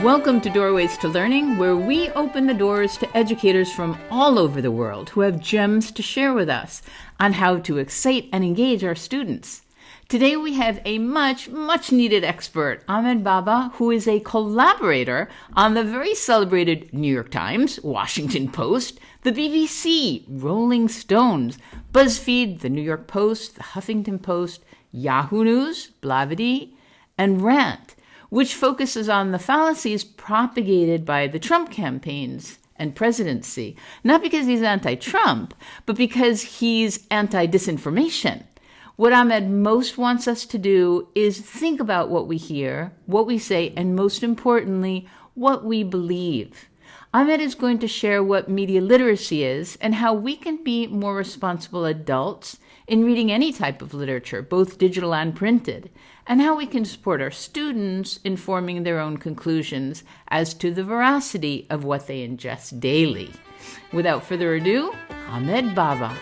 Welcome to Doorways to Learning, where we open the doors to educators from all over the world who have gems to share with us on how to excite and engage our students. Today we have a much needed expert, Ahmed Baba, who is a collaborator on the very celebrated New York Times, Washington Post, the BBC, Rolling Stones, BuzzFeed, the New York Post, the Huffington Post, Yahoo News, Blavity, and Rantt, which focuses on the fallacies propagated by the Trump campaigns and presidency, not because he's anti-Trump, but because he's anti-disinformation. What Ahmed most wants us to do is think about what we hear, what we say, and most importantly, what we believe. Ahmed is going to share what media literacy is and how we can be more responsible adults in reading any type of literature, both digital and printed, and how we can support our students in forming their own conclusions as to the veracity of what they ingest daily. Without further ado, Ahmed Baba.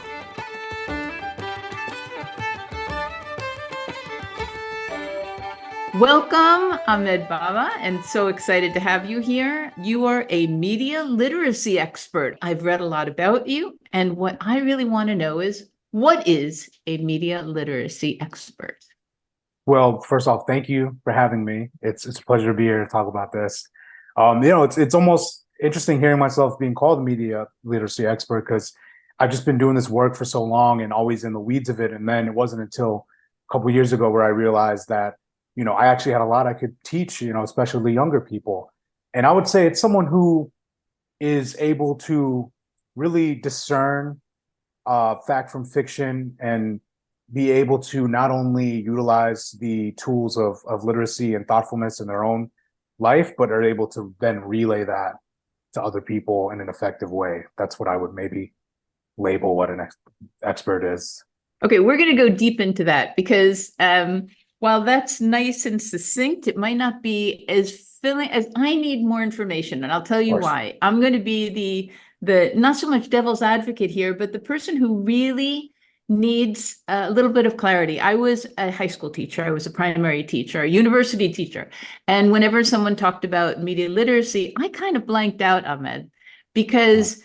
Welcome, Ahmed Baba, and so excited to have you here. You are a media literacy expert. I've read a lot about you, and what I really want to know is, what is a media literacy expert? Well, first off, thank you for having me. It's a pleasure to be here to talk about this. It's almost interesting hearing myself being called a media literacy expert because I've just been doing this work for so long and always in the weeds of it. And then it wasn't until a couple of years ago where I realized that, I actually had a lot I could teach, especially younger people. And I would say it's someone who is able to really discern fact from fiction and be able to not only utilize the tools of literacy and thoughtfulness in their own life, but are able to then relay that to other people in an effective way. That's what I would maybe label what an expert is. Okay, we're going to go deep into that because while that's nice and succinct, it might not be as filling as I need more information. And I'll tell you why. I'm going to be the not so much devil's advocate here, but the person who really needs a little bit of clarity. I was a high school teacher. I was a primary teacher, a university teacher. And whenever someone talked about media literacy, I kind of blanked out, Ahmed, because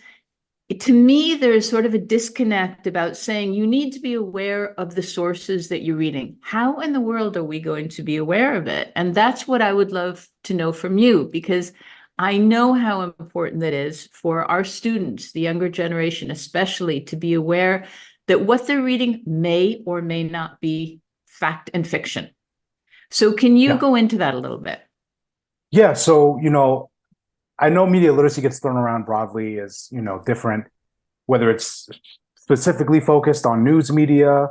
to me, there's sort of a disconnect about saying you need to be aware of the sources that you're reading. How in the world are we going to be aware of it? And that's what I would love to know from you, because I know how important that is for our students, the younger generation especially, to be aware that what they're reading may or may not be fact and fiction. So can you go into that a little bit? Yeah. So, I know media literacy gets thrown around broadly as, different, whether it's specifically focused on news media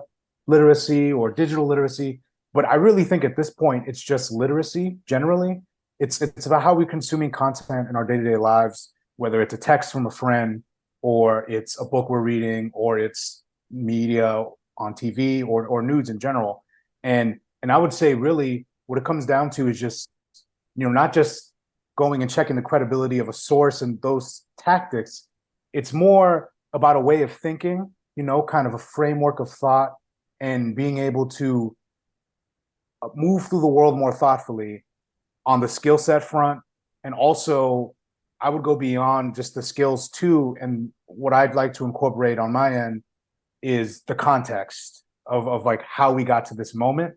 literacy or digital literacy. But I really think at this point, it's just literacy generally. It's about how we're consuming content in our day-to-day lives, whether it's a text from a friend or it's a book we're reading or it's media on TV or news in general. And I would say really what it comes down to is just, not just going and checking the credibility of a source and those tactics. It's more about a way of thinking, kind of a framework of thought and being able to move through the world more thoughtfully on the skill set front. And also I would go beyond just the skills too. And what I'd like to incorporate on my end is the context of like how we got to this moment.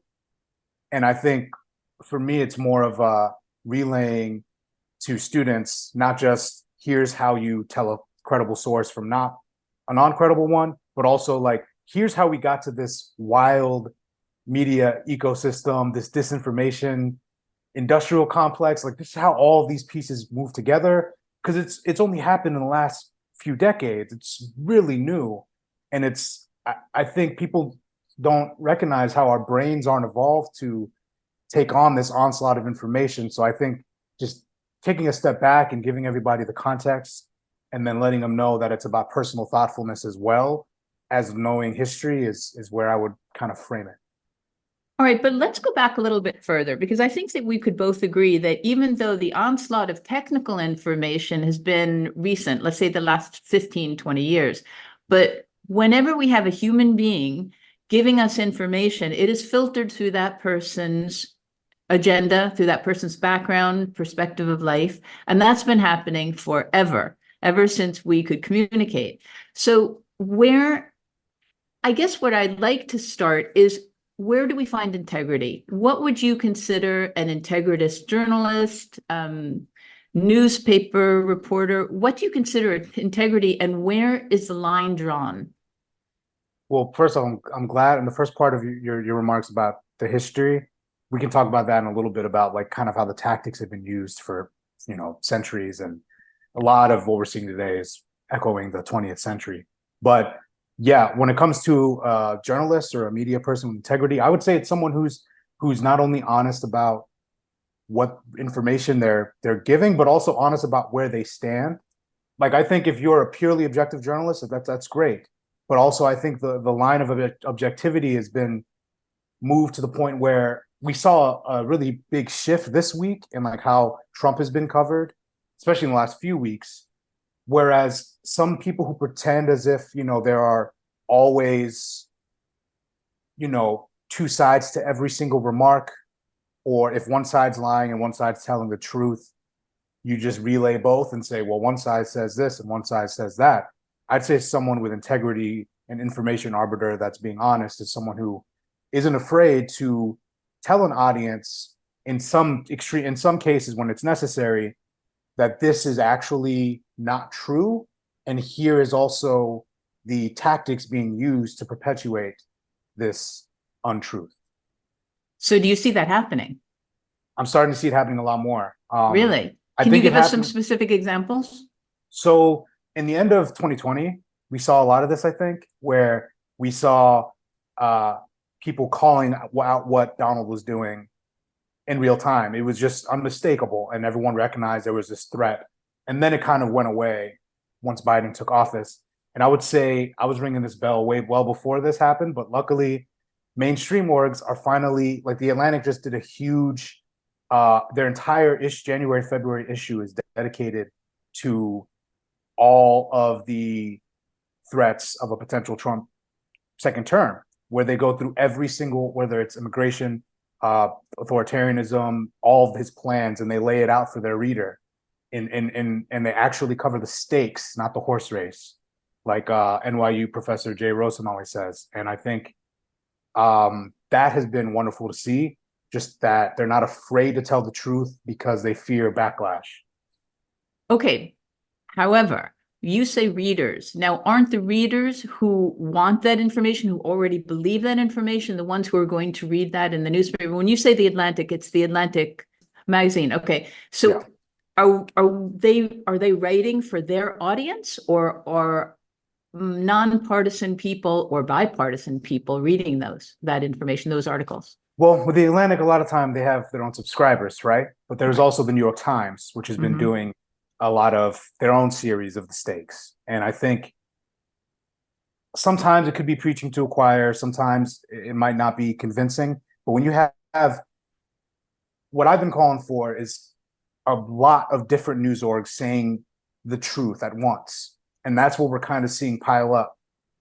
And I think for me, it's more of relaying to students, not just here's how you tell a credible source from not a non-credible one, but also like, here's how we got to this wild media ecosystem, this disinformation industrial complex. Like, this is how all these pieces move together, because it's only happened in the last few decades. It's really new. And I think people don't recognize how our brains aren't evolved to take on this onslaught of information. So I think just taking a step back and giving everybody the context and then letting them know that it's about personal thoughtfulness as well as knowing history is where I would kind of frame it. All right, but let's go back a little bit further, because I think that we could both agree that even though the onslaught of technical information has been recent, let's say the last 15, 20 years, but whenever we have a human being giving us information, it is filtered through that person's agenda, through that person's background, perspective of life. And that's been happening forever, ever since we could communicate. So I guess what I'd like to start is, where do we find integrity? What would you consider an integritous journalist, newspaper reporter? What do you consider integrity, and where is the line drawn? Well, first of all, I'm glad in the first part of your remarks about the history, we can talk about that in a little bit, about like kind of how the tactics have been used for, centuries, and a lot of what we're seeing today is echoing the 20th century. But yeah, when it comes to journalists or a media person with integrity, I would say it's someone who's not only honest about what information they're giving, but also honest about where they stand. Like, I think if you're a purely objective journalist, that's great. But also, I think the line of objectivity has been moved to the point where we saw a really big shift this week in like how Trump has been covered, especially in the last few weeks. Whereas some people who pretend as if, there are always, two sides to every single remark, or if one side's lying and one side's telling the truth, you just relay both and say, well, one side says this and one side says that. I'd say someone with integrity and information arbiter that's being honest is someone who isn't afraid to tell an audience in some cases when it's necessary, that this is actually not true. And here is also the tactics being used to perpetuate this untruth. So do you see that happening? I'm starting to see it happening a lot more. Really? Can you give us some specific examples? So in the end of 2020, we saw a lot of this, I think, where we saw people calling out what Donald was doing in real time. It was just unmistakable, and everyone recognized there was this threat. And then it kind of went away once Biden took office. And I would say I was ringing this bell way well before this happened, but luckily mainstream orgs are finally, like The Atlantic just did a huge, their entire January, February issue is dedicated to all of the threats of a potential Trump second term, where they go through every single, whether it's immigration, authoritarianism, all of his plans, and they lay it out for their reader. And they actually cover the stakes, not the horse race, like NYU professor Jay Rosen always says. And I think that has been wonderful to see, just that they're not afraid to tell the truth because they fear backlash. Okay. However, you say readers. Now, aren't the readers who want that information, who already believe that information, the ones who are going to read that in the newspaper? When you say The Atlantic, it's The Atlantic magazine. Okay. So yeah. Are they writing for their audience, or nonpartisan people or bipartisan people reading that information, those articles? Well, with The Atlantic, a lot of time they have their own subscribers, right? But there's also the New York Times, which has been doing a lot of their own series of the stakes. And I think sometimes it could be preaching to a choir, sometimes it might not be convincing. But when you have what I've been calling for is a lot of different news orgs saying the truth at once. And that's what we're kind of seeing pile up.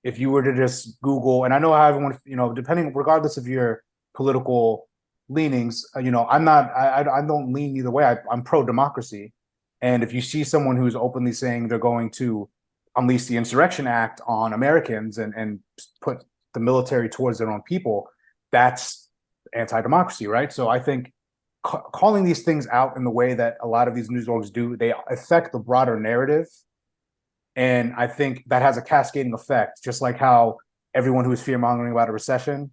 If you were to just Google, and I know how everyone, depending, regardless of your political leanings, I don't lean either way. I'm pro-democracy. And if you see someone who's openly saying they're going to unleash the Insurrection Act on Americans and put the military towards their own people, that's anti-democracy, right? So I think calling these things out in the way that a lot of these news orgs do, they affect the broader narrative. And I think that has a cascading effect, just like how everyone who was fear-mongering about a recession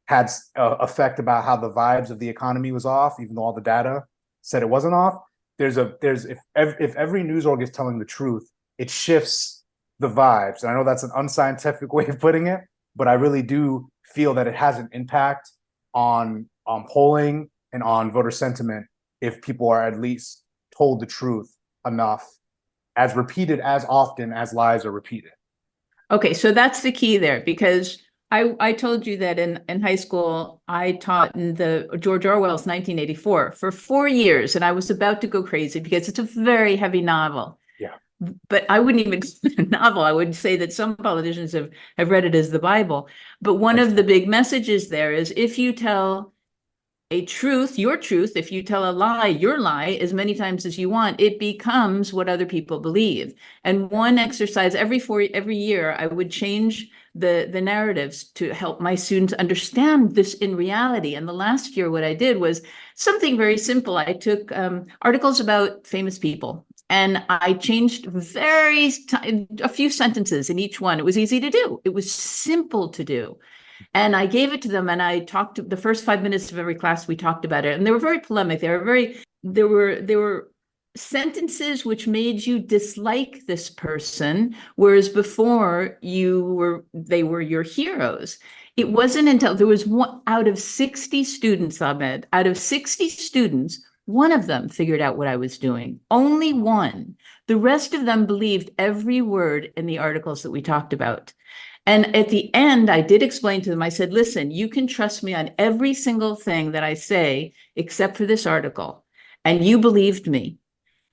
had effect about how the vibes of the economy was off, even though all the data said it wasn't off. If every news org is telling the truth, it shifts the vibes. And I know that's an unscientific way of putting it, but I really do feel that it has an impact on polling and on voter sentiment if people are at least told the truth enough, as repeated as often as lies are repeated. Okay, so that's the key there, because I told you that in high school, I taught in the George Orwell's 1984 for 4 years, and I was about to go crazy because it's a very heavy novel. Yeah. But I wouldn't even call it a novel. I would say that some politicians have read it as the Bible. But one of the big messages there is, if you tell a truth, your truth, if you tell a lie, your lie, as many times as you want, it becomes what other people believe. And one exercise every year, I would change the narratives to help my students understand this in reality. And the last year, what I did was something very simple. I took articles about famous people, and I changed a few sentences in each one. It was easy to do. It was simple to do. And I gave it to them, and I talked to the first 5 minutes of every class. We talked about it, and they were very polemic. There were sentences which made you dislike this person, whereas before they were your heroes. It wasn't until there was one out of 60 students, Ahmed, out of 60 students, one of them figured out what I was doing. Only one. The rest of them believed every word in the articles that we talked about. And at the end, I did explain to them, I said, listen, you can trust me on every single thing that I say, except for this article. And you believed me.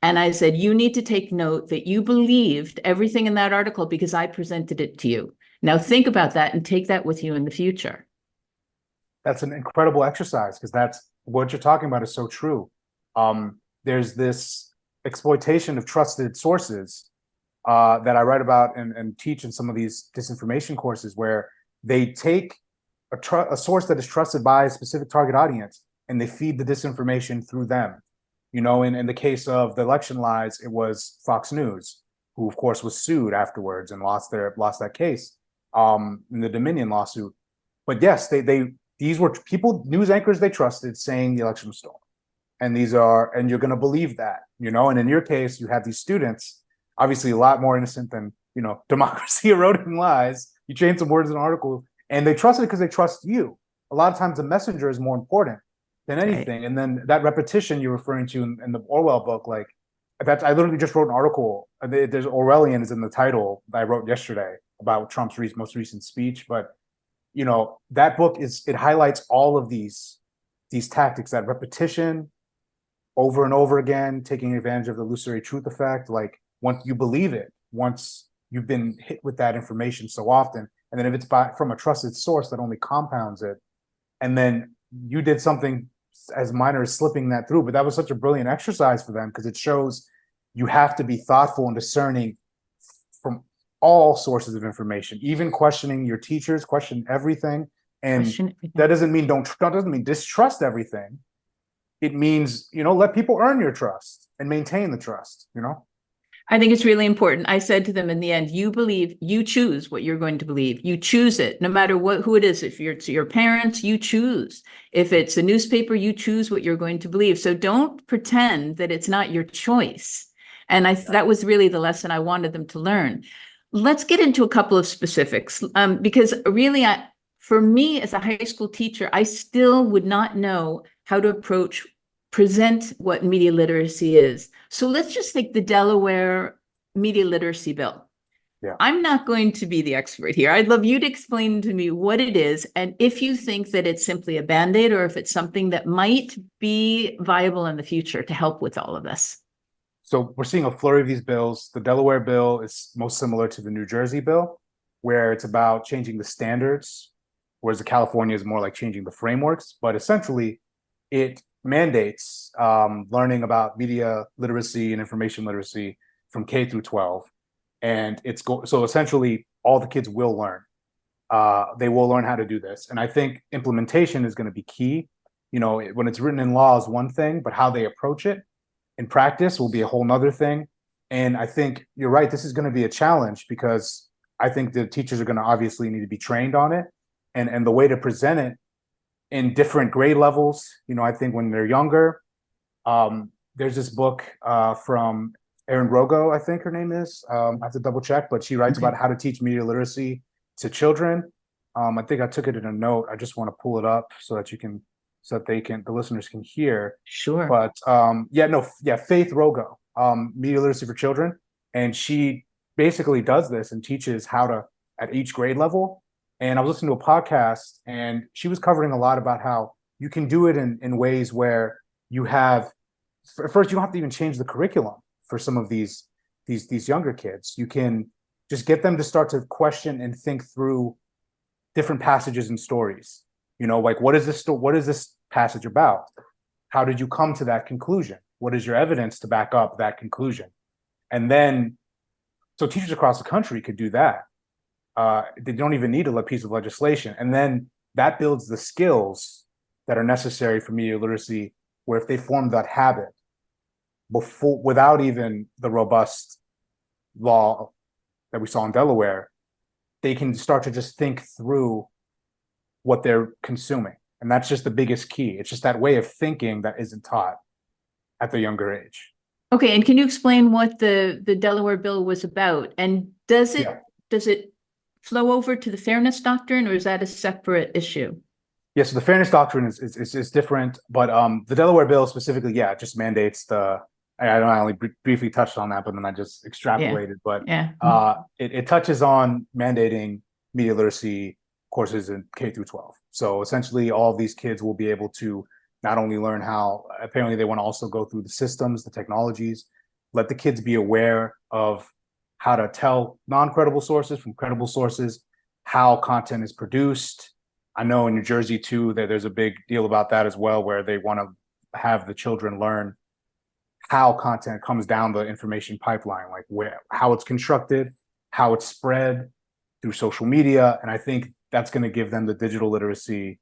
And I said, you need to take note that you believed everything in that article because I presented it to you. Now think about that and take that with you in the future. That's an incredible exercise, because that's what you're talking about is so true. There's this exploitation of trusted sources that I write about and teach in some of these disinformation courses, where they take a source that is trusted by a specific target audience and they feed the disinformation through them. In the case of the election lies, it was Fox News, who of course was sued afterwards and lost that case in the Dominion lawsuit. But yes, these were news anchors they trusted saying the election was stolen. And you're going to believe that, and in your case, you have these students, obviously a lot more innocent than, democracy eroded in lies. You change some words in an article and they trust it because they trust you. A lot of times the messenger is more important than anything. Right. And then that repetition you're referring to in the Orwell book, like I literally just wrote an article. There's Orwellian is in the title that I wrote yesterday about Trump's most recent speech. But, that book it highlights all of these tactics, that repetition over and over again, taking advantage of the illusory truth effect. Like, once you believe it, once you've been hit with that information so often, and then if it's from a trusted source, that only compounds it. And then you did something as minor as slipping that through, but that was such a brilliant exercise for them, because it shows you have to be thoughtful and discerning from all sources of information, even questioning your teachers, question everything. And that doesn't mean distrust everything. It means, let people earn your trust and maintain the trust, I think it's really important. I said to them in the end, you choose what you're going to believe. You choose it, no matter who it is. If it's your parents, you choose. If it's a newspaper, you choose what you're going to believe. So don't pretend that it's not your choice. And that was really the lesson I wanted them to learn. Let's get into a couple of specifics, because really, for me as a high school teacher, I still would not know how to present what media literacy is. So let's just take the Delaware media literacy bill. Yeah. I'm not going to be the expert here. I'd love you to explain to me what it is, and if you think that it's simply a Band-Aid or if it's something that might be viable in the future to help with all of this. So we're seeing a flurry of these bills. The Delaware bill is most similar to the New Jersey bill, where it's about changing the standards, whereas the California is more like changing the frameworks. But essentially, it mandates learning about media literacy and information literacy from K through 12. And so essentially all the kids will learn. They will learn how to do this. And I think implementation is going to be key. When it's written in law is one thing, but how they approach it in practice will be a whole nother thing. And I think you're right. This is going to be a challenge, because I think the teachers are going to obviously need to be trained on it. And the way to present it in different grade levels, I think when they're younger, there's this book from Erin Rogo, I think her name is. I have to double check, but she writes about how to teach media literacy to children. I think I took it in a note. I just want to pull it up so that the listeners can hear. Sure. But Faith Rogo, media literacy for children, and she basically does this and teaches how to at each grade level. And I was listening to a podcast, and she was covering a lot about how you can do it in ways where you have, first, you don't have to even change the curriculum for some of these younger kids. You can just get them to start to question and think through different passages and stories. Like, what is this passage about? How did you come to that conclusion? What is your evidence to back up that conclusion? And then, so teachers across the country could do that. They don't even need a piece of legislation. And then that builds the skills that are necessary for media literacy, where if they form that habit before, without even the robust law that we saw in Delaware, they can start to just think through what they're consuming. And that's just the biggest key. It's just that way of thinking that isn't taught at the younger age. Okay, and can you explain what the Delaware bill was about? And does it Yeah. does it flow over to the fairness doctrine, or is that a separate issue? Yeah, so the fairness doctrine is different, but the Delaware bill specifically, yeah, it just mandates the. I only briefly touched on that, but then I just Yeah, extrapolated. But yeah. it touches on mandating media literacy courses in K through 12. So essentially, all of these kids will be able to not only learn how. Apparently, they want to also go through the systems, the technologies, let the kids be aware of how to tell non-credible sources from credible sources, how content is produced. I know in New Jersey too that there's a big deal about that as well, where they want to have the children learn how content comes down the information pipeline, like how it's constructed, how it's spread through social media. And I think that's going to give them the digital literacy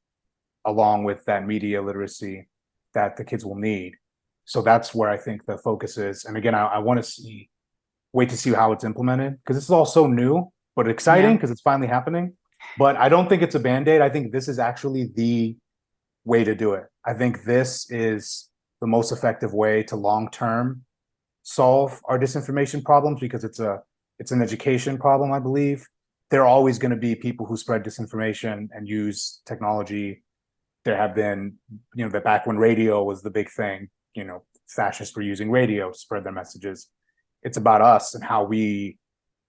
along with that media literacy that the kids will need. So that's where I think the focus is. And again, I want to wait to see how it's implemented, because this is all so new, but exciting Yeah. because it's finally happening. But I don't think it's a band-aid. I think this is actually the way to do it. I think this is the most effective way to long-term solve our disinformation problems, because it's an education problem, I believe. There are always going to be people who spread disinformation and use technology. There have been, that back when radio was the big thing, fascists were using radio to spread their messages. It's about us and how we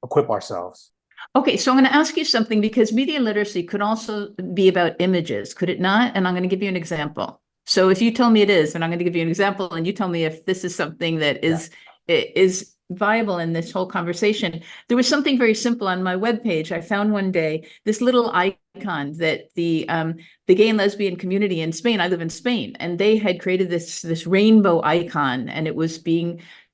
equip ourselves. Okay, so I'm going to ask you something, because media literacy could also be about images, could it not? And I'm going to give you an example. So if you tell me it is, and I'm going to give you an example, and you tell me if this is something that Yeah. is viable in this whole conversation. There was something very simple on my webpage. I found one day this little icon that the gay and lesbian community in Spain. I live in Spain, and they had created this rainbow icon, and it was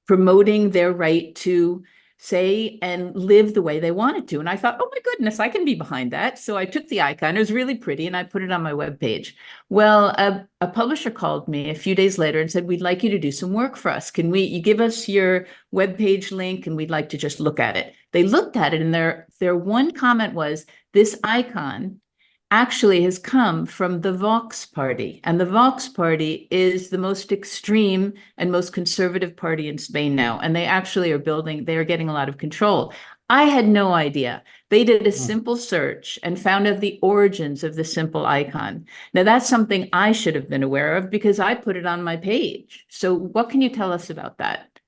promoting their right to say and live the way they wanted to. And I thought, oh my goodness, I can be behind that. So I took the icon. It was really pretty, and I put it on my webpage. Well, a publisher called me a few days later and said, we'd like you to do some work for us. You give us your webpage link, and we'd like to just look at it. They looked at it, and their one comment was, this icon actually has come from the Vox Party. And the Vox Party is the most extreme and most conservative party in Spain now. And they actually they are getting a lot of control. I had no idea. They did a simple search and found out the origins of the simple icon. Now, that's something I should have been aware of, because I put it on my page. So what can you tell us about that?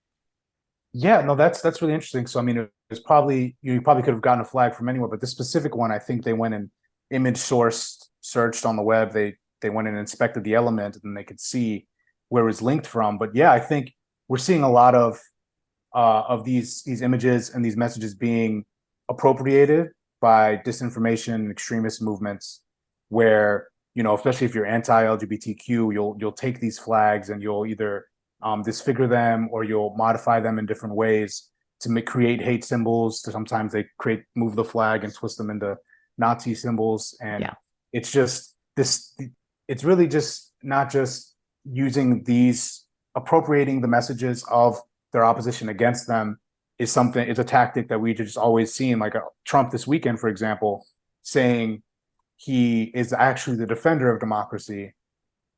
Yeah, no, that's really interesting. So I mean, it was probably you probably could have gotten a flag from anywhere, but this specific one, I think they went and image sourced, searched on the web. They went and inspected the element, and then they could see where it was linked from. But yeah, I think we're seeing a lot of these images and these messages being appropriated by disinformation and extremist movements, where especially if you're anti-LGBTQ, you'll take these flags and you'll either disfigure them, or you'll modify them in different ways to create hate symbols. Sometimes they move the flag and twist them into Nazi symbols, and Yeah. it's just this. It's really just not just using these appropriating the messages of their opposition against them is something. It's a tactic that we just always seen, like Trump this weekend, for example, saying he is actually the defender of democracy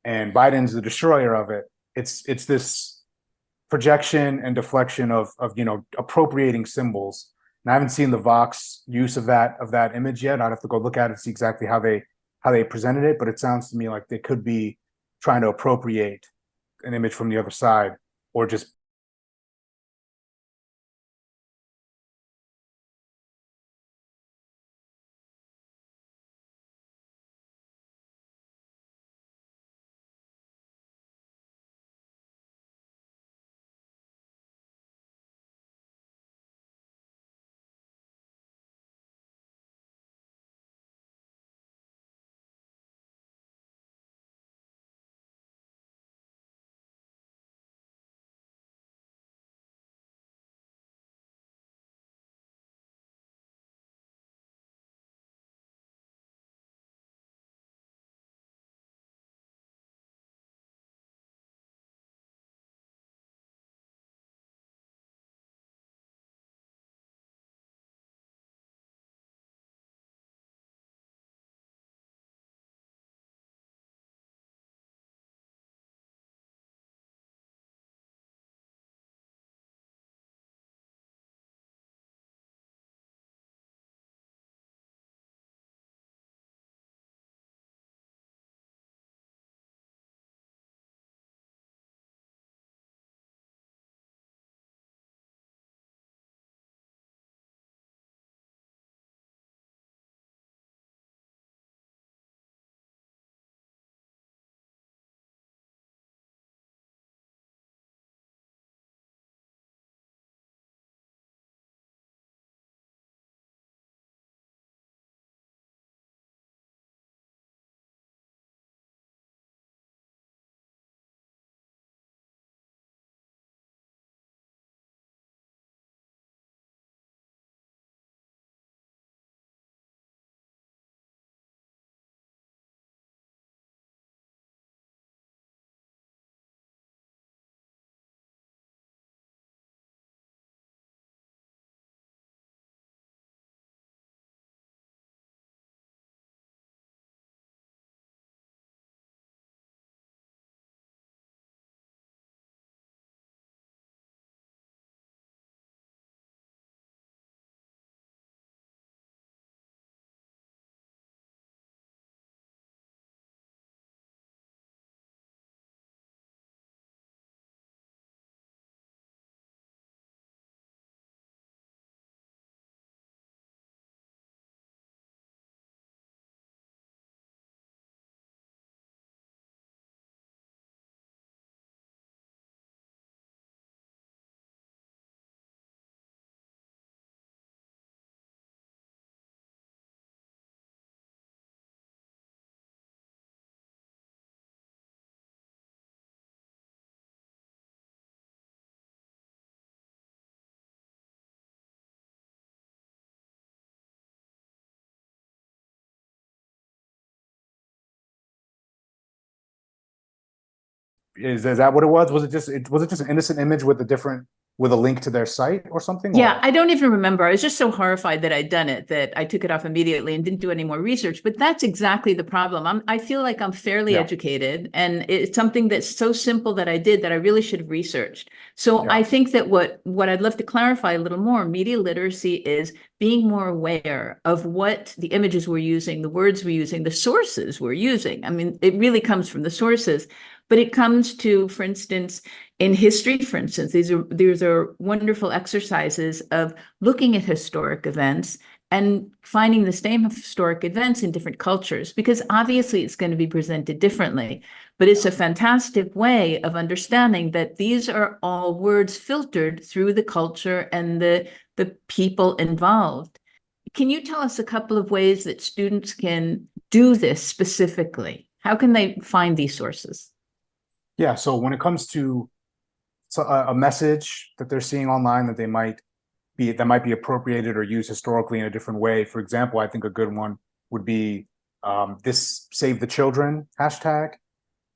and Biden's the destroyer of it. It's this projection and deflection of appropriating symbols. And I haven't seen the Vox use of that image yet. I'd have to go look at it to see exactly how they presented it, but it sounds to me like they could be trying to appropriate an image from the other side, or just Is that what it was? Was it just an innocent image with a link to their site or something? Yeah, Or I don't even remember. I was just so horrified that I'd done it that I took it off immediately and didn't do any more research. But that's exactly the problem. I feel like I'm fairly yeah, educated, and it's something that's so simple that I did that I really should have researched. So yeah, I think that what I'd love to clarify a little more, media literacy is being more aware of what the images we're using, the words we're using, the sources we're using. I mean, it really comes from the sources, but it comes to, for instance, in history, for instance, these are wonderful exercises of looking at historic events and finding the same historic events in different cultures, because obviously it's going to be presented differently. But it's a fantastic way of understanding that these are all words filtered through the culture and the people involved. Can you tell us a couple of ways that students can do this specifically? How can they find these sources? yeah. So when it comes to a message that they're seeing online that might be appropriated or used historically in a different way. For example, I think a good one would be this "Save the Children" hashtag. It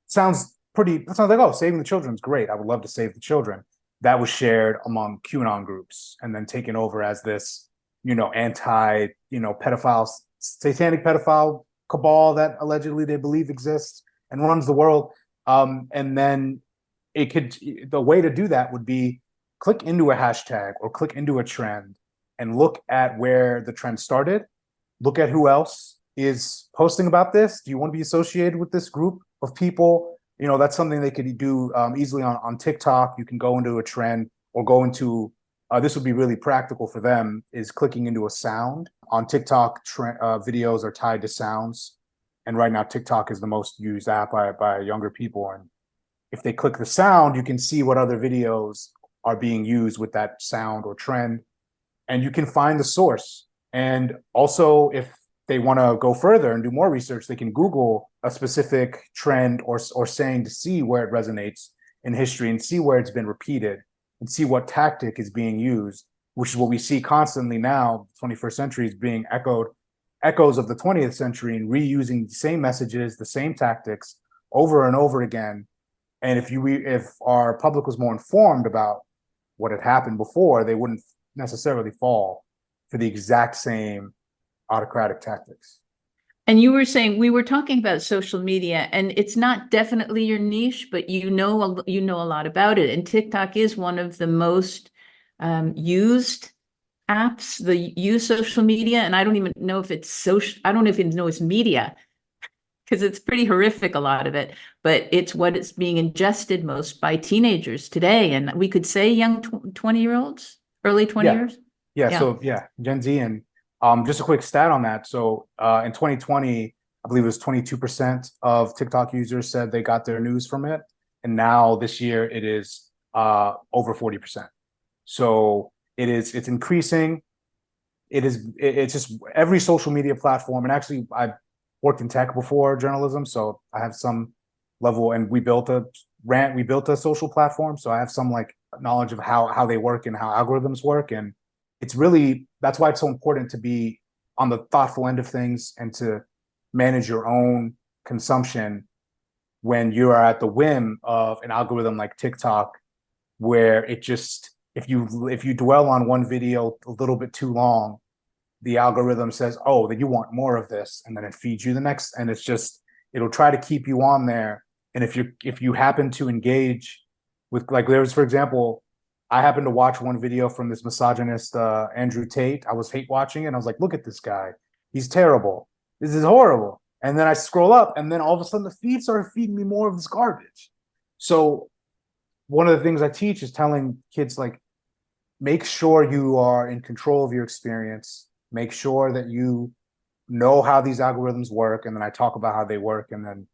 sounds like, oh, saving the children is great. I would love to save the children. That was shared among QAnon groups and then taken over as this, anti, pedophile, satanic pedophile cabal that allegedly they believe exists and runs the world. And then the way to do that would be click into a hashtag or click into a trend and look at where the trend started. Look at who else is posting about this. Do you want to be associated with this group of people? That's something they could do easily on TikTok. You can go into a trend or go into this would be really practical for them is clicking into a sound on TikTok. Videos are tied to sounds, and right now TikTok is the most used app by younger people. And if they click the sound, you can see what other videos are being used with that sound or trend, and you can find the source. And also, if they want to go further and do more research, they can Google a specific trend or saying to see where it resonates in history and see where it's been repeated and see what tactic is being used, which is what we see constantly now. The 21st century is being echoes of the 20th century and reusing the same messages, the same tactics over and over again. And if our public was more informed about what had happened before, they wouldn't necessarily fall for the exact same autocratic tactics. And you were saying we were talking about social media, and it's not definitely your niche, but you know a lot about it. And TikTok is one of the most used apps. The use social media, and I don't even know if it's social. I don't even know it's media because it's pretty horrific, a lot of it. But it's what it's being ingested most by teenagers today, and we could say young 20-year-olds, early 20 Yeah, years. yeah. Yeah. So yeah, Gen Z. And just a quick stat on that. So in 2020, I believe it was 22% of TikTok users said they got their news from it, and now this year it is over 40%. So it's increasing. It's just every social media platform. And actually, I worked in tech before journalism, so I have some level. And we built a Rantt. We built a social platform, so I have some like knowledge of how they work and how algorithms work. And it's really that's why it's so important to be on the thoughtful end of things and to manage your own consumption when you are at the whim of an algorithm like TikTok, where it just if you dwell on one video a little bit too long, the algorithm says, "Oh, that you want more of this," and then it feeds you the next, and it'll try to keep you on there. And if you happen to engage with, like, there was, for example, I happened to watch one video from this misogynist Andrew Tate. I was hate watching it, and I was like, "Look at this guy, he's terrible. This is horrible." And then I scroll up, and then all of a sudden the feed started feeding me more of this garbage. So one of the things I teach is telling kids, like, make sure you are in control of your experience. Make sure that you know how these algorithms work. And then I talk about how they work and then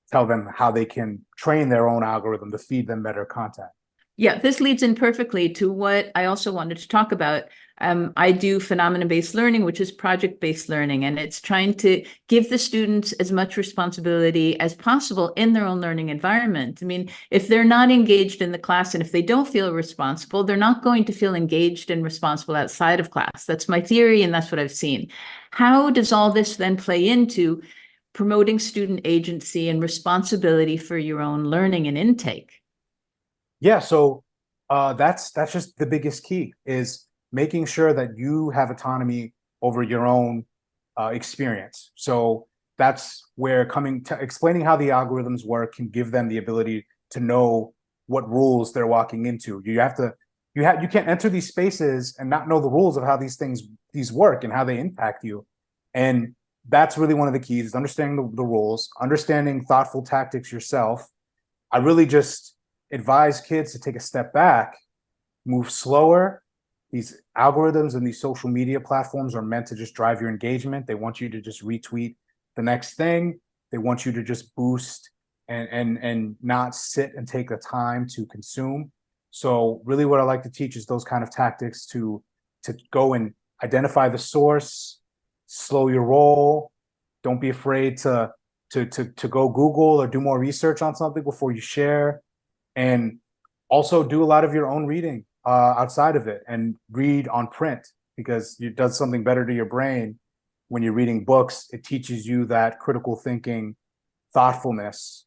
tell them how they can train their own algorithm to feed them better content. Yeah, this leads in perfectly to what I also wanted to talk about. I do phenomenon-based learning, which is project-based learning, and it's trying to give the students as much responsibility as possible in their own learning environment. I mean, if they're not engaged in the class and if they don't feel responsible, they're not going to feel engaged and responsible outside of class. That's my theory, and that's what I've seen. How does all this then play into promoting student agency and responsibility for your own learning and intake? Yeah, so that's just the biggest key, is making sure that you have autonomy over your own experience. So that's where coming to explaining how the algorithms work can give them the ability to know what rules they're walking into. You can't enter these spaces and not know the rules of how these work and how they impact you. And that's really one of the keys, is understanding the rules, understanding thoughtful tactics yourself. I really just advise kids to take a step back, move slower. These algorithms and these social media platforms are meant to just drive your engagement. They want you to just retweet the next thing. They want you to just boost and not sit and take the time to consume. So really what I like to teach is those kind of tactics to go and identify the source, slow your roll. Don't be afraid to go Google or do more research on something before you share. And also do a lot of your own reading outside of it, and read on print, because it does something better to your brain when you're reading books. It teaches you that critical thinking, thoughtfulness.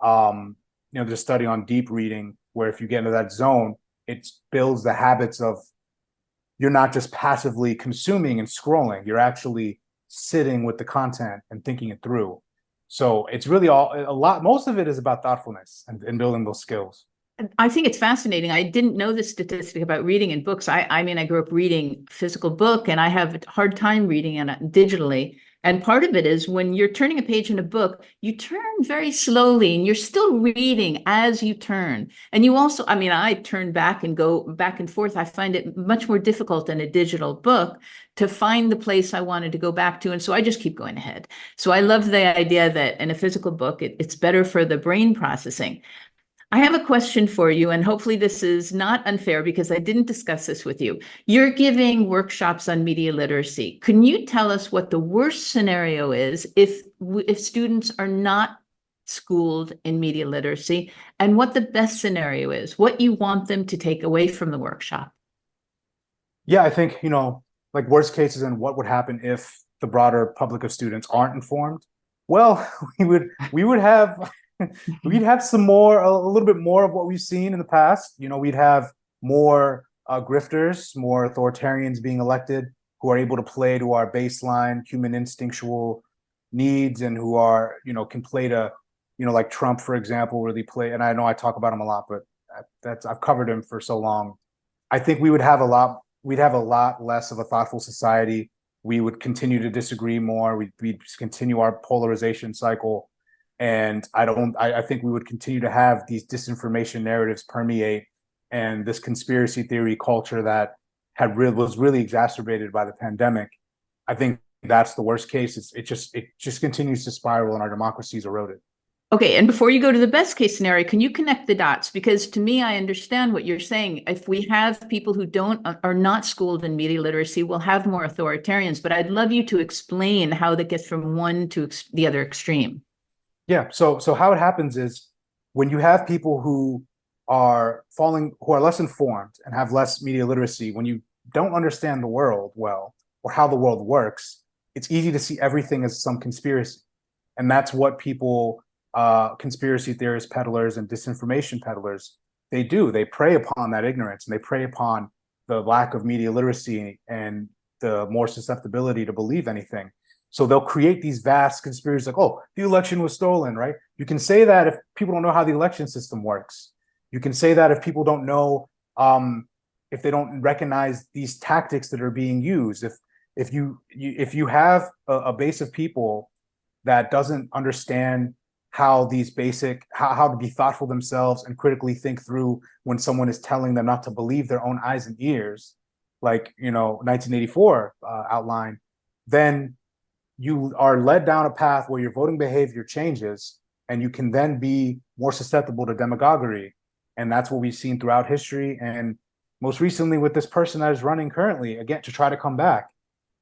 There's a study on deep reading where if you get into that zone, it builds the habits of, you're not just passively consuming and scrolling, you're actually sitting with the content and thinking it through. So it's really most of it is about thoughtfulness and building those skills. I think it's fascinating. I didn't know the statistic about reading in books. I mean, I grew up reading physical book, and I have a hard time reading it digitally. And part of it is when you're turning a page in a book, you turn very slowly and you're still reading as you turn. And you also, I mean, I turn back and go back and forth. I find it much more difficult in a digital book to find the place I wanted to go back to. And so I just keep going ahead. So I love the idea that in a physical book, it's better for the brain processing. I have a question for you, and hopefully this is not unfair because I didn't discuss this with you. You're giving workshops on media literacy. Can you tell us what the worst scenario is if students are not schooled in media literacy, and what the best scenario is, what you want them to take away from the workshop? Yeah, I think, like worst cases and what would happen if the broader public of students aren't informed. Well, we would have we'd have a little bit more of what we've seen in the past. We'd have more grifters, more authoritarians being elected, who are able to play to our baseline human instinctual needs, and who are, can play to, like Trump, for example, really play. And I know I talk about him a lot, but I've covered him for so long. I think we'd have a lot less of a thoughtful society. We would continue to disagree more. We'd continue our polarization cycle. And I think we would continue to have these disinformation narratives permeate, and this conspiracy theory culture that was really exacerbated by the pandemic. I think that's the worst case. It just continues to spiral, and our democracy is eroded. Okay, and before you go to the best case scenario, can you connect the dots? Because to me, I understand what you're saying. If we have people who are not schooled in media literacy, we'll have more authoritarians. But I'd love you to explain how that gets from one to the other extreme. Yeah. So how it happens is, when you have people who are less informed and have less media literacy, when you don't understand the world well, or how the world works, it's easy to see everything as some conspiracy. And that's what people, conspiracy theorists, peddlers, and disinformation peddlers, they do. They prey upon that ignorance, and they prey upon the lack of media literacy and the more susceptibility to believe anything. So they'll create these vast conspiracies like, oh, the election was stolen, right? You can say that if people don't know how the election system works. You can say that if people don't know, if they don't recognize these tactics that are being used. If you have a base of people that doesn't understand how how to be thoughtful themselves and critically think through when someone is telling them not to believe their own eyes and ears, like 1984 outlined, then you are led down a path where your voting behavior changes, and you can then be more susceptible to demagoguery. And that's what we've seen throughout history, and most recently with this person that is running currently, again, to try to come back.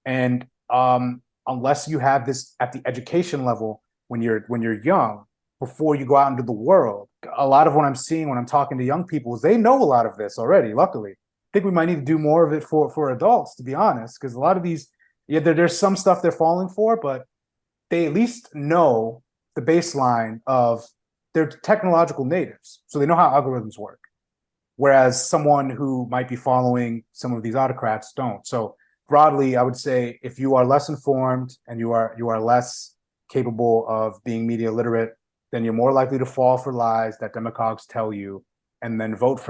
And unless you have this at the education level when you're young, before you go out into the world, a lot of what I'm seeing when I'm talking to young people is they know a lot of this already, luckily. I think we might need to do more of it for adults, to be honest, because a lot of these, there's some stuff they're falling for, but they at least know the baseline of they're technological natives, so they know how algorithms work. Whereas someone who might be following some of these autocrats don't. So broadly, I would say if you are less informed and you are less capable of being media literate, then you're more likely to fall for lies that demagogues tell you, and then vote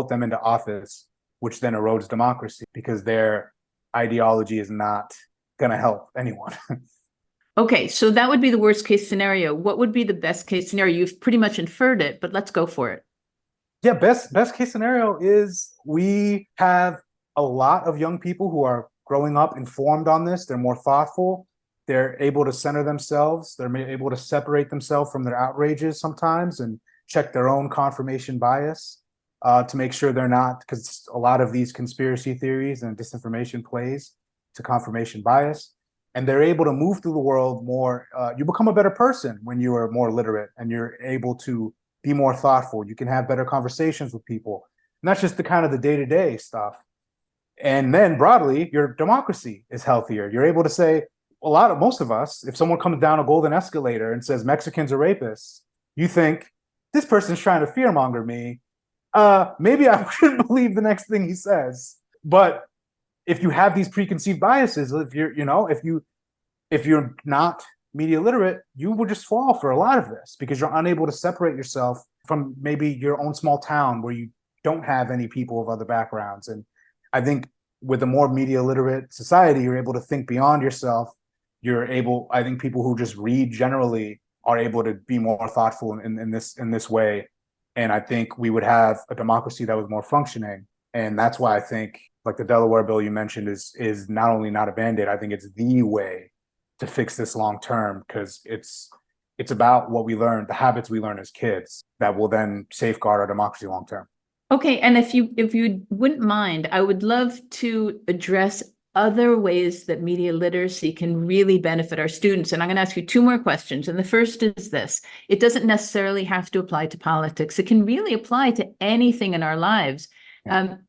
them into office, which then erodes democracy because their ideology is not going to help anyone. Okay, so that would be the worst case scenario. What would be the best case scenario? You've pretty much inferred it, but let's go for it. Yeah, best case scenario is we have a lot of young people who are growing up informed on this. They're more thoughtful. They're able to center themselves. They're able to separate themselves from their outrages sometimes and check their own confirmation bias to make sure they're not, because a lot of these conspiracy theories and disinformation plays to confirmation bias. And they're able to move through the world more. You become a better person when you are more literate and you're able to be more thoughtful. You can have better conversations with people, not just the kind of the day-to-day stuff. And then broadly, your democracy is healthier. You're able to say, most of us, if someone comes down a golden escalator and says Mexicans are rapists, you think this person's trying to fearmonger me. Maybe I shouldn't believe the next thing he says. But if you have these preconceived biases, if you're not media literate, you will just fall for a lot of this because you're unable to separate yourself from maybe your own small town where you don't have any people of other backgrounds. And I think with a more media literate society, you're able to think beyond yourself. I think people who just read generally are able to be more thoughtful in this way. And I think we would have a democracy that was more functioning. And that's why I think, like the Delaware bill you mentioned is not only not a Band-Aid, I think it's the way to fix this long term, because it's about what we learn, the habits we learn as kids that will then safeguard our democracy long term. Okay, and if you wouldn't mind, I would love to address other ways that media literacy can really benefit our students. And I'm going to ask you two more questions. And the first is this: it doesn't necessarily have to apply to politics. It can really apply to anything in our lives.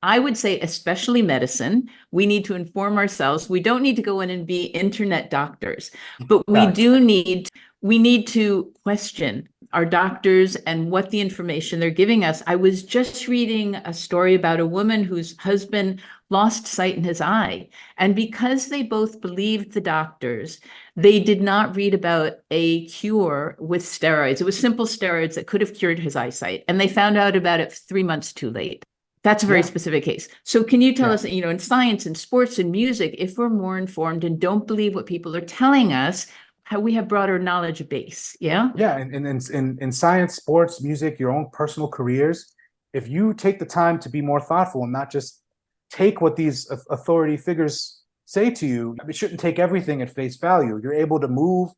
I would say, especially medicine, we need to inform ourselves. We don't need to go in and be internet doctors, but we need to question our doctors and what the information they're giving us. I was just reading a story about a woman whose husband lost sight in his eye. And because they both believed the doctors, they did not read about a cure with steroids. It was simple steroids that could have cured his eyesight. And they found out about it 3 months too late. That's a very specific case. So can you tell us, in science and sports and music, if we're more informed and don't believe what people are telling us, how we have broader knowledge base? Yeah. And in science, sports, music, your own personal careers, if you take the time to be more thoughtful and not just take what these authority figures say to you, it shouldn't take everything at face value. You're able to move,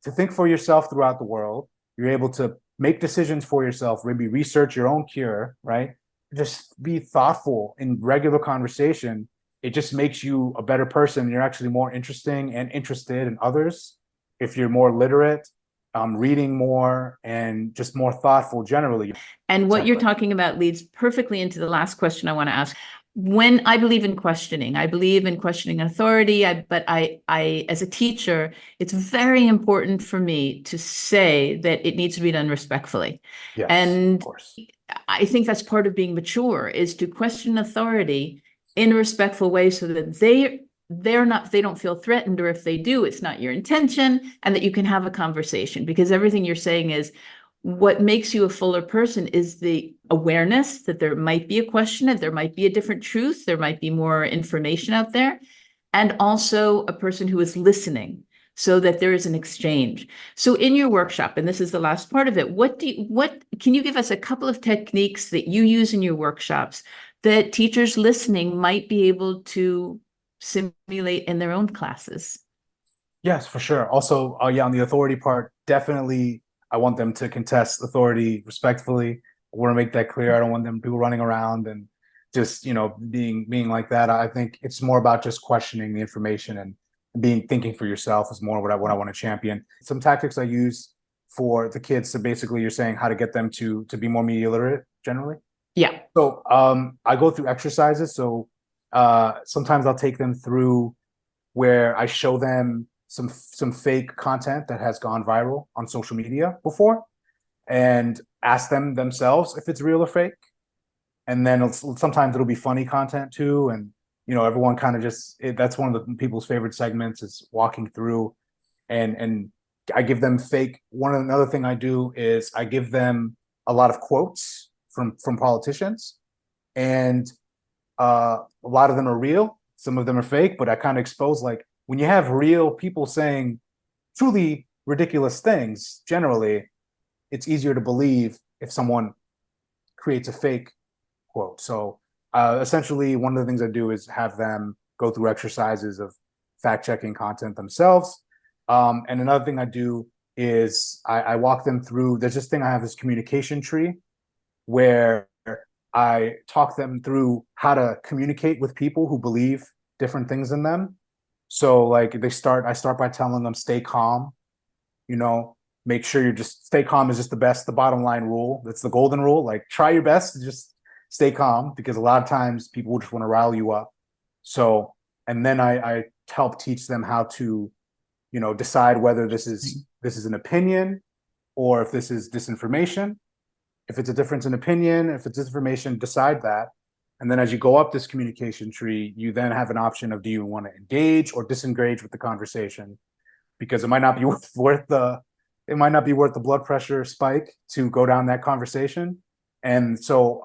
to think for yourself throughout the world. You're able to make decisions for yourself, maybe research your own cure, right? Just be thoughtful in regular conversation. It just makes you a better person. You're actually more interesting and interested in others if you're more literate, reading more, and just more thoughtful generally. And what you're talking about leads perfectly into the last question I want to ask. When I believe in questioning authority, but I, as a teacher, it's very important for me to say that it needs to be done respectfully. Yes, and of course. I think that's part of being mature, is to question authority in a respectful way so that they don't feel threatened, or if they do, it's not your intention, and that you can have a conversation. Because everything you're saying is, what makes you a fuller person is the awareness that there might be a question, that there might be a different truth, there might be more information out there, and also a person who is listening, so that there is an exchange. So in your workshop, and this is the last part of it, what can you give us a couple of techniques that you use in your workshops that teachers listening might be able to simulate in their own classes? Yes, for sure. Also, on the authority part, definitely I want them to contest authority respectfully. I want to make that clear. I don't want them people running around and just, being like that. I think it's more about just questioning the information and thinking for yourself is more what I want to champion. Some tactics I use for the kids. So basically, you're saying how to get them to be more media literate generally. Yeah. So I go through exercises. So sometimes I'll take them through where I show them some fake content that has gone viral on social media before, and ask them themselves if it's real or fake. And then sometimes it'll be funny content too, and everyone kind of that's one of the people's favorite segments is walking through, and I give them fake. Another thing I do is I give them a lot of quotes from politicians, and a lot of them are real, some of them are fake, but I kind of expose, like, when you have real people saying truly ridiculous things, generally it's easier to believe if someone creates a fake quote. So essentially, one of the things I do is have them go through exercises of fact checking content themselves. And another thing I do is I walk them through. There's this thing I have, this communication tree, where I talk them through how to communicate with people who believe different things than them. So like I start by telling them stay calm. Make sure stay calm is just the bottom line rule. That's the golden rule. Like, try your best to just stay calm, because a lot of times people just want to rile you up. So, and then I help teach them how to, decide whether this is an opinion or if this is disinformation. If it's a difference in opinion, if it's disinformation, decide that. And then as you go up this communication tree, you then have an option of, do you want to engage or disengage with the conversation? Because it might not be worth the blood pressure spike to go down that conversation. And so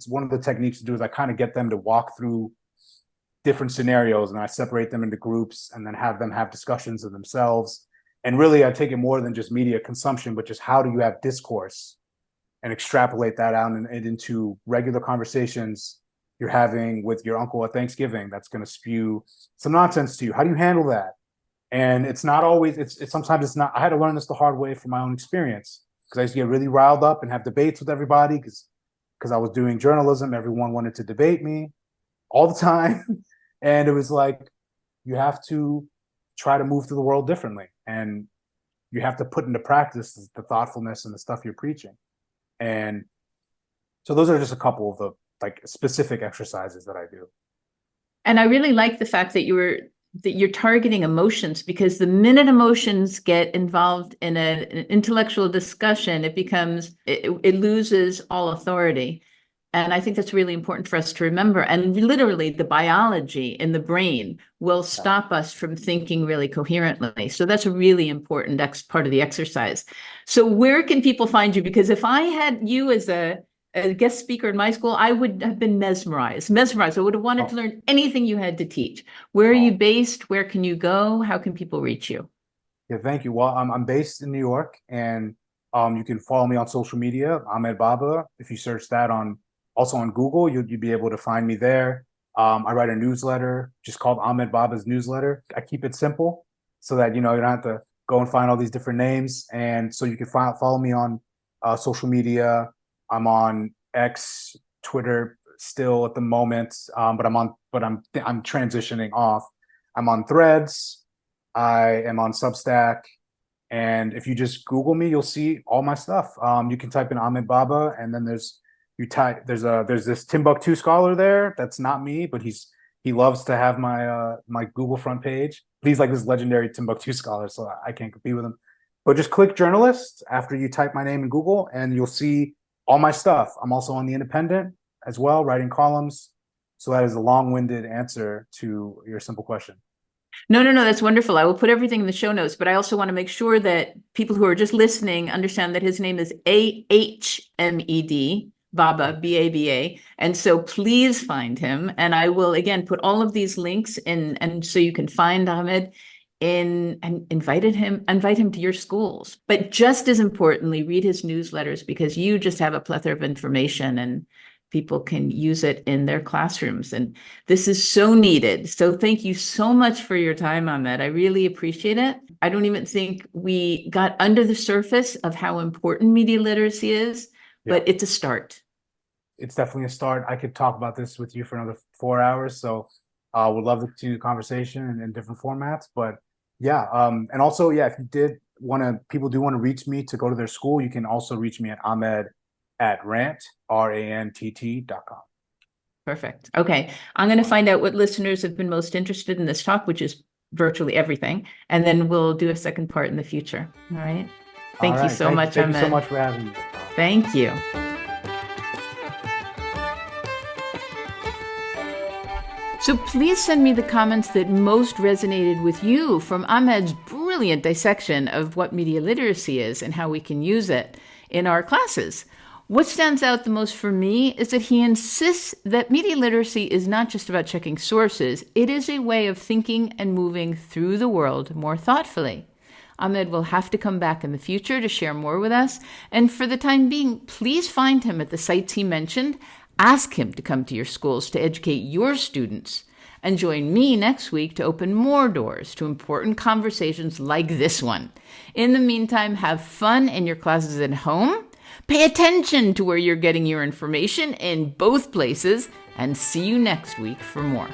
one of the techniques to do is I kind of get them to walk through different scenarios, and I separate them into groups and then have them have discussions of themselves. And really, I take it more than just media consumption, but just how do you have discourse, and extrapolate that out and into regular conversations you're having with your uncle at Thanksgiving that's going to spew some nonsense to you. How do you handle that? And it's not always, sometimes it's not. I had to learn this the hard way from my own experience, because I used to get really riled up and have debates with everybody because I was doing journalism. Everyone wanted to debate me all the time. And it was like, you have to try to move through the world differently. And you have to put into practice the thoughtfulness and the stuff you're preaching. And so those are just a couple of the specific exercises that I do. And I really like the fact that you're targeting emotions, because the minute emotions get involved in an intellectual discussion, it loses all authority. And I think that's really important for us to remember. And literally, the biology in the brain will stop us from thinking really coherently. So that's a really important part of the exercise. So where can people find you? Because if I had you as a guest speaker in my school, I would have been mesmerized. I would have wanted to learn anything you had to teach. Where are you based? Where can you go? How can people reach you? Yeah, thank you. Well, I'm based in New York, and you can follow me on social media, Ahmed Baba. If you search that also on Google, you'd be able to find me there. I write a newsletter just called Ahmed Baba's Newsletter. I keep it simple so that you don't have to go and find all these different names. And so you can follow me on social media. I'm on X, Twitter still at the moment, but I'm transitioning off. I'm on Threads. I am on Substack. And if you just Google me, you'll see all my stuff. You can type in Ahmed Baba, and then there's this Timbuktu scholar there. That's not me, but he loves to have my Google front page. He's like this legendary Timbuktu scholar, so I can't compete with him. But just click journalist after you type my name in Google, and you'll see all my stuff. I'm also on The Independent as well, writing columns. So that is a long-winded answer to your simple question. No, that's wonderful. I will put everything in the show notes, but I also want to make sure that people who are just listening understand that his name is Ahmed Baba, Baba. And so please find him. And I will, again, put all of these links in, and so you can find Ahmed and invite him to your schools. But just as importantly, read his newsletters, because you just have a plethora of information and people can use it in their classrooms. And this is so needed. So thank you so much for your time, Ahmed. I really appreciate it. I don't even think we got under the surface of how important media literacy is, but it's a start. It's definitely a start. I could talk about this with you for another 4 hours. So would love to continue the conversation in different formats. But yeah, and also, if you people do want to reach me to go to their school, you can also reach me at Ahmed@Rantt, RANTT.com. Perfect. Okay. I'm going to find out what listeners have been most interested in this talk, which is virtually everything. And then we'll do a second part in the future. All right. Thank you so much, Thank Ahmed. you so much for having me. Thank you. So please send me the comments that most resonated with you from Ahmed's brilliant dissection of what media literacy is and how we can use it in our classes. What stands out the most for me is that he insists that media literacy is not just about checking sources, it is a way of thinking and moving through the world more thoughtfully. Ahmed will have to come back in the future to share more with us, and for the time being, please find him at the sites he mentioned. Ask him to come to your schools to educate your students. And join me next week to open more doors to important conversations like this one. In the meantime, have fun in your classes at home. Pay attention to where you're getting your information in both places, and see you next week for more.